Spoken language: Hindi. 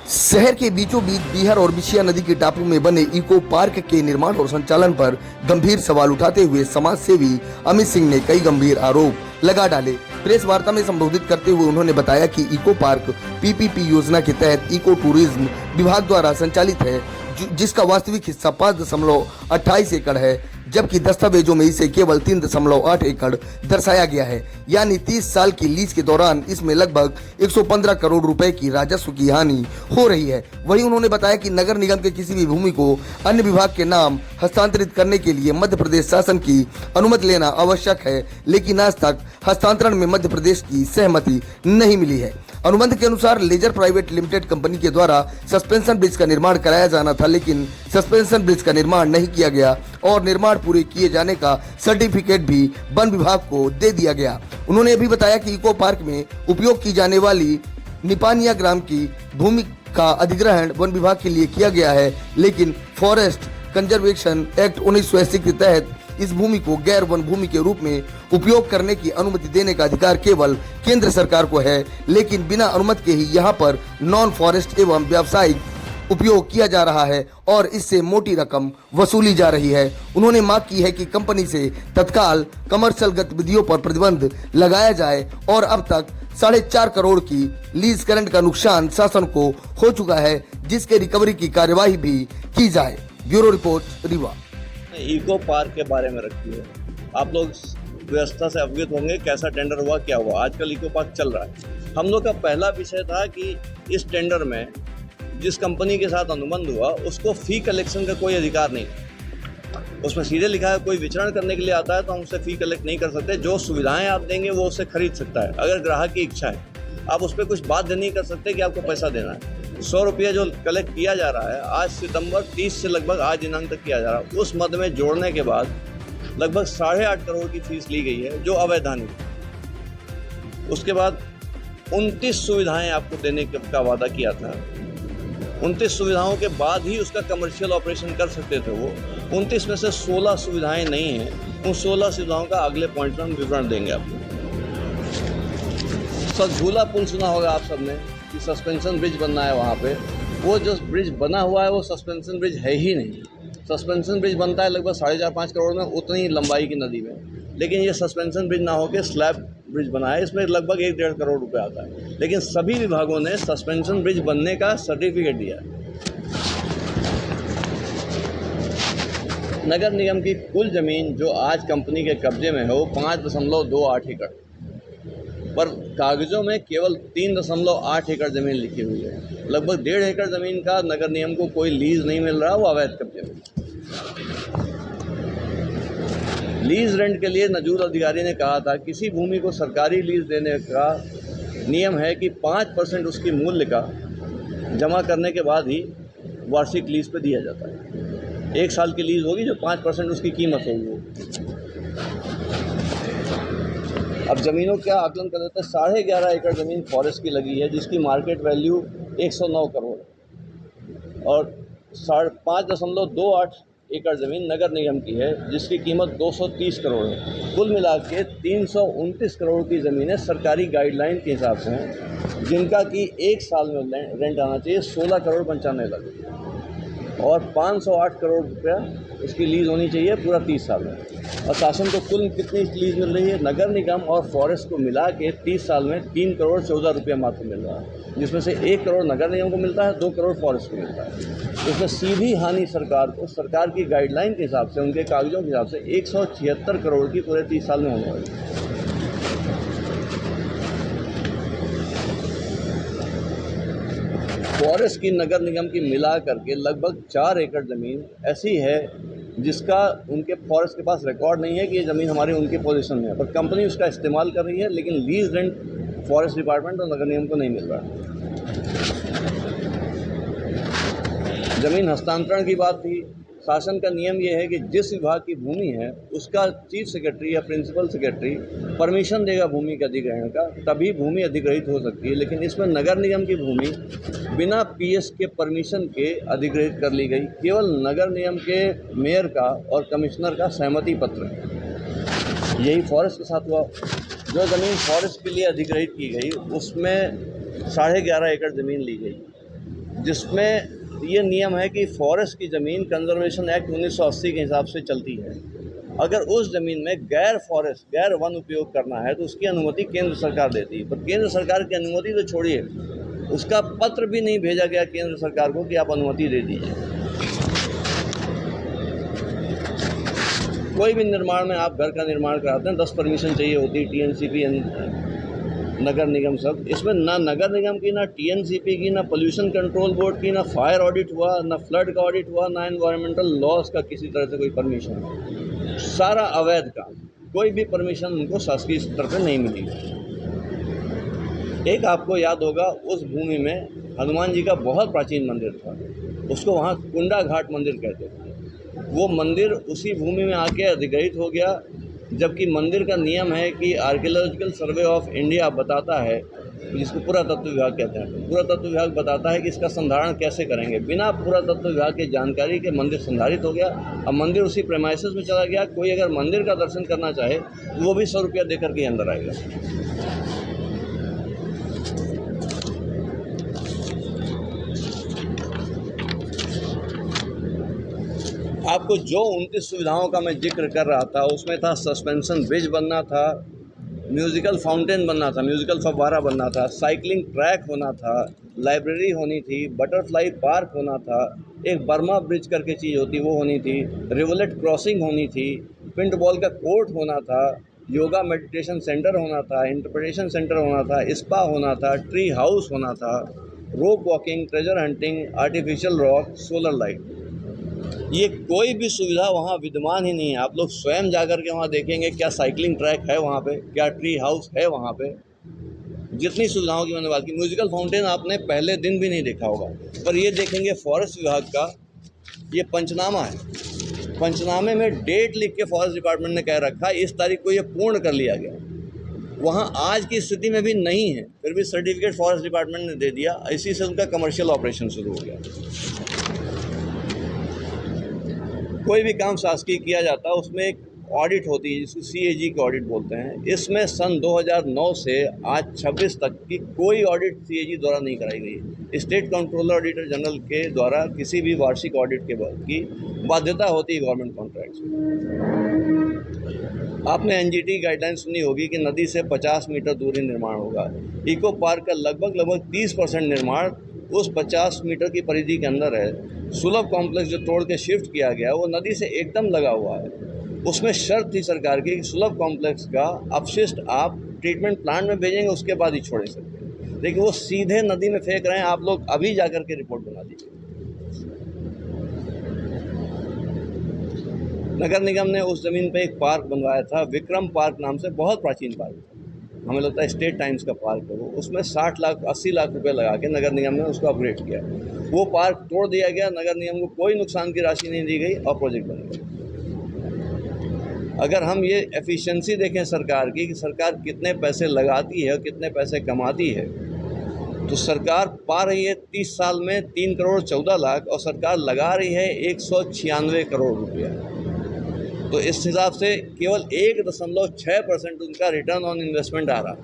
शहर के बीचों बीच बिहार और बिछिया नदी के टापू में बने इको पार्क के निर्माण और संचालन पर गंभीर सवाल उठाते हुए समाज सेवी अमित सिंह ने कई गंभीर आरोप लगा डाले। प्रेस वार्ता में संबोधित करते हुए उन्होंने बताया कि इको पार्क पीपीपी योजना के तहत इको टूरिज्म विभाग द्वारा संचालित है, जिसका वास्तविक हिस्सा 5.28 एकड़ है, जबकि दस्तावेजों में इसे केवल 3.8 एकड़ दर्शाया गया है। यानी 30 साल की लीज के दौरान इसमें लगभग 115 करोड़ रुपए की राजस्व की हानि हो रही है। वहीं उन्होंने बताया कि नगर निगम के किसी भी भूमि को अन्य विभाग के नाम हस्तांतरित करने के लिए मध्य प्रदेश शासन की अनुमति लेना आवश्यक है, लेकिन आज तक हस्तांतरण में मध्य प्रदेश की सहमति नहीं मिली है। अनुबंध के अनुसार लेजर प्राइवेट लिमिटेड कंपनी के द्वारा सस्पेंशन ब्रिज का निर्माण कराया जाना था, लेकिन सस्पेंशन ब्रिज का निर्माण नहीं किया गया और निर्माण पूरे किए जाने का सर्टिफिकेट भी वन विभाग को दे दिया गया। उन्होंने अभी बताया कि इको पार्क में उपयोग की जाने वाली निपानिया ग्राम की भूमि का अधिग्रहण वन विभाग के लिए किया गया है, लेकिन फॉरेस्ट कंजर्वेशन एक्ट 1980 के तहत इस भूमि को गैर वन भूमि के रूप में उपयोग करने की अनुमति देने का अधिकार केवल केंद्र सरकार को है, लेकिन बिना अनुमति के ही यहाँ पर नॉन फॉरेस्ट एवं व्यावसायिक उपयोग किया जा रहा है और इससे मोटी रकम वसूली जा रही है। उन्होंने मांग की है कि कंपनी से तत्काल कमर्शियल गतिविधियों पर प्रतिबंध लगाया जाए और अब तक 4.5 करोड़ की लीज करंट का नुकसान शासन को हो चुका है, जिसके रिकवरी की कार्यवाही भी की जाए। Bureau report, Rewa. Eco park के बारे में रखी है, आप लोग व्यवस्था से अवगत होंगे कैसा टेंडर हुआ, क्या हुआ। आजकल इको पार्क चल रहा है। हम लोग का पहला विषय था कि इस टेंडर में जिस कंपनी के साथ अनुबंध हुआ उसको फी कलेक्शन का कोई अधिकार नहीं। उसमें सीधे लिखा है कोई विचरण करने के लिए आता है तो हम उससे फी कलेक्ट नहीं कर सकते। जो सुविधाएं आप देंगे वो उससे खरीद सकता है, अगर ग्राहक की इच्छा है। आप उस पर कुछ बाध्य नहीं कर सकते कि आपको पैसा देना है। 100 रुपया जो कलेक्ट किया जा रहा है आज सितंबर 30 से लगभग आज दिनांक तक किया जा रहा है, उस मद में जोड़ने के बाद लगभग 8.5 करोड़ की फीस ली गई है जो अवैधानिक है। उसके बाद 29 सुविधाएं आपको देने का वादा किया था। 29 सुविधाओं के बाद ही उसका कमर्शियल ऑपरेशन कर सकते थे वो। 29 में से 16 सुविधाएं नहीं हैं। उन 16 सुविधाओं का अगले पॉइंट में हम विवरण देंगे आपको। झूला पुल सुना होगा आप सबने कि सस्पेंशन ब्रिज बनना है वहाँ पे। वो जो ब्रिज बना हुआ है वो सस्पेंशन ब्रिज है ही नहीं। सस्पेंशन ब्रिज बनता है लगभग 4.5 करोड़ में, उतनी लंबाई की नदी में, लेकिन ये सस्पेंशन ब्रिज ना होकर स्लैब ब्रिज बना है। इसमें लगभग 1.5 करोड़ रुपए आता है, लेकिन सभी विभागों ने सस्पेंशन ब्रिज बनने का सर्टिफिकेट दिया है। नगर निगम की कुल ज़मीन जो आज कंपनी के कब्जे में है वो 5.28 एकड़, पर कागजों में केवल 3.8 एकड़ ज़मीन लिखी हुई है। लगभग 1.5 एकड़ ज़मीन का नगर निगम को कोई लीज नहीं मिल रहा, वो अवैध कब्जे में। लीज रेंट के लिए नजूर अधिकारी ने कहा था किसी भूमि को सरकारी लीज देने का नियम है कि 5% उसकी मूल्य का जमा करने के बाद ही वार्षिक लीज पे दिया जाता है। 1 साल की लीज होगी जो 5% उसकी कीमत होगी। अब ज़मीनों का आकलन कर लेते हैं। 11.5 एकड़ ज़मीन फॉरेस्ट की लगी है जिसकी मार्केट वैल्यू 109 करोड़ है और 5.28 एकड़ ज़मीन नगर निगम की है जिसकी कीमत 230 करोड़ है। कुल मिला के 329 करोड़ की ज़मीनें सरकारी गाइडलाइन के हिसाब से हैं, जिनका कि 1 साल में रेंट आना चाहिए 16 करोड़ 95 लाख और 508 करोड़ रुपया उसकी लीज़ होनी चाहिए पूरा 30 साल में। और शासन को कुल कितनी लीज़ मिल रही है? नगर निगम और फॉरेस्ट को मिला के 30 साल में 3 करोड़ 14 रुपया मात्र मिल रहा है, जिसमें से 1 करोड़ नगर निगम को मिलता है, 2 करोड़ फॉरेस्ट को मिलता है। इसमें सीधी हानि सरकार को, सरकार की गाइडलाइन के हिसाब से, उनके कागजों के हिसाब से 176 करोड़ की पूरे 30 साल में होने वाली है। फॉरेस्ट की नगर निगम की मिला करके लगभग 4 एकड़ ज़मीन ऐसी है जिसका उनके फॉरेस्ट के पास रिकॉर्ड नहीं है कि ये ज़मीन हमारी उनके पोजीशन में है, पर कंपनी उसका इस्तेमाल कर रही है, लेकिन लीज रेंट फॉरेस्ट डिपार्टमेंट और नगर निगम को नहीं मिल रहा है। ज़मीन हस्तांतरण की बात थी। शासन का नियम ये है कि जिस विभाग की भूमि है उसका चीफ सेक्रेटरी या प्रिंसिपल सेक्रेटरी परमिशन देगा भूमि के अधिग्रहण का, तभी भूमि अधिग्रहित हो सकती है। लेकिन इसमें नगर निगम की भूमि बिना पीएस के परमिशन के अधिग्रहित कर ली गई। केवल नगर निगम के मेयर का और कमिश्नर का सहमति पत्र है। यही फॉरेस्ट के साथ हुआ। जो ज़मीन फॉरेस्ट के लिए अधिग्रहित की गई उसमें 11.5 एकड़ ज़मीन ली गई। जिसमें ये नियम है कि फॉरेस्ट की ज़मीन कंजर्वेशन एक्ट 1980 के हिसाब से चलती है। अगर उस ज़मीन में गैर वन उपयोग करना है तो उसकी अनुमति केंद्र सरकार देती है। पर केंद्र सरकार की अनुमति तो छोड़िए, उसका पत्र भी नहीं भेजा गया केंद्र सरकार को कि आप अनुमति दे दीजिए। कोई भी निर्माण में आप घर का निर्माण कराते हैं 10 परमिशन चाहिए होती है, टीएनसीपी, नगर निगम सब। इसमें ना नगर निगम की, ना टीएनसीपी की, ना पोल्यूशन कंट्रोल बोर्ड की, ना फायर ऑडिट हुआ, ना फ्लड का ऑडिट हुआ, ना एनवायरमेंटल लॉज का किसी तरह से कोई परमिशन। सारा अवैध काम, कोई भी परमिशन उनको शासकीय स्तर पर नहीं मिली। एक आपको याद होगा, उस भूमि में हनुमान जी का बहुत प्राचीन मंदिर था, उसको वहाँ कुंडा घाट मंदिर कहते थे। वो मंदिर उसी भूमि में आके अधिग्रहित हो गया, जबकि मंदिर का नियम है कि आर्कियोलॉजिकल सर्वे ऑफ इंडिया बताता है, जिसको पुरातत्व विभाग कहते हैं, पुरातत्व विभाग बताता है कि इसका संधारण कैसे करेंगे। बिना पुरातत्व विभाग की जानकारी के मंदिर संधारित हो गया। अब मंदिर उसी प्रेमाइसेस में चला गया। कोई अगर मंदिर का दर्शन करना चाहे तो वो भी 100 रुपया दे करके अंदर आएगा। आपको जो 29 सुविधाओं का मैं जिक्र कर रहा था, उसमें था सस्पेंशन ब्रिज बनना था, म्यूज़िकल फाउंटेन बनना था, म्यूज़िकल फव्वारा बनना था, साइकिलिंग ट्रैक होना था, लाइब्रेरी होनी थी, बटरफ्लाई पार्क होना था, एक बर्मा ब्रिज करके चीज़ होती वो होनी थी, रिवलेट क्रॉसिंग होनी थी, पिंट बॉल का कोर्ट होना था, योगा मेडिटेशन सेंटर होना था, इंटरप्रिटेशन सेंटर होना था, स्पा होना था, ट्री हाउस होना था, rope walking, treasure hunting, artificial rock, solar light. ये कोई भी सुविधा वहाँ विद्यमान ही नहीं है। आप लोग स्वयं जाकर के वहाँ देखेंगे क्या साइकिलिंग ट्रैक है वहाँ पे, क्या ट्री हाउस है वहाँ पे। जितनी सुविधाओं की मैंने बात की, म्यूज़िकल फाउंटेन आपने पहले दिन भी नहीं देखा होगा। पर ये देखेंगे फॉरेस्ट विभाग का ये पंचनामा है। पंचनामे में डेट लिख के फॉरेस्ट डिपार्टमेंट ने कह रखा है इस तारीख को ये पूर्ण कर लिया गया। वहाँ आज की स्थिति में भी नहीं है, फिर भी सर्टिफिकेट फॉरेस्ट डिपार्टमेंट ने दे दिया। इसी से उनका कमर्शियल ऑपरेशन शुरू हो गया। कोई भी काम शासकीय किया जाता है उसमें एक ऑडिट होती है जिसको CAG की ऑडिट बोलते हैं। इसमें सन 2009 से आज 26 तक की कोई ऑडिट CAG द्वारा नहीं कराई गई। स्टेट कंट्रोलर ऑडिटर जनरल के द्वारा किसी भी वार्षिक ऑडिट के बाद की बाध्यता होती है गवर्नमेंट कॉन्ट्रैक्ट्स में। आपने NGT गाइडलाइन सुनी होगी कि नदी से 50 मीटर दूर ही निर्माण होगा। इको पार्क का लगभग 30% निर्माण उस 50 मीटर की परिधि के अंदर है। सुलभ कॉम्प्लेक्स जो तोड़ के शिफ्ट किया गया वो नदी से एकदम लगा हुआ है। उसमें शर्त थी सरकार की कि सुलभ कॉम्प्लेक्स का अपशिष्ट आप ट्रीटमेंट प्लांट में भेजेंगे, उसके बाद ही छोड़ सकते हैं। लेकिन वो सीधे नदी में फेंक रहे हैं। आप लोग अभी जाकर के रिपोर्ट बना दीजिए। नगर निगम ने उस ज़मीन पे एक पार्क बनवाया था, विक्रम पार्क नाम से, बहुत प्राचीन पार्क, हमें लगता है स्टेट टाइम्स का पार्क है वो। उसमें 80 लाख रुपए लगा के नगर निगम ने उसको अपग्रेड किया। वो पार्क तोड़ दिया गया, नगर निगम को कोई नुकसान की राशि नहीं दी गई और प्रोजेक्ट बन गया। अगर हम ये एफिशिएंसी देखें सरकार की कि सरकार कितने पैसे लगाती है और कितने पैसे कमाती है, तो सरकार पा रही है 30 साल में 3 करोड़ 14 लाख और सरकार लगा रही है 196 करोड़ रुपया। तो इस हिसाब से केवल 1.6% उनका रिटर्न ऑन इन्वेस्टमेंट आ रहा है।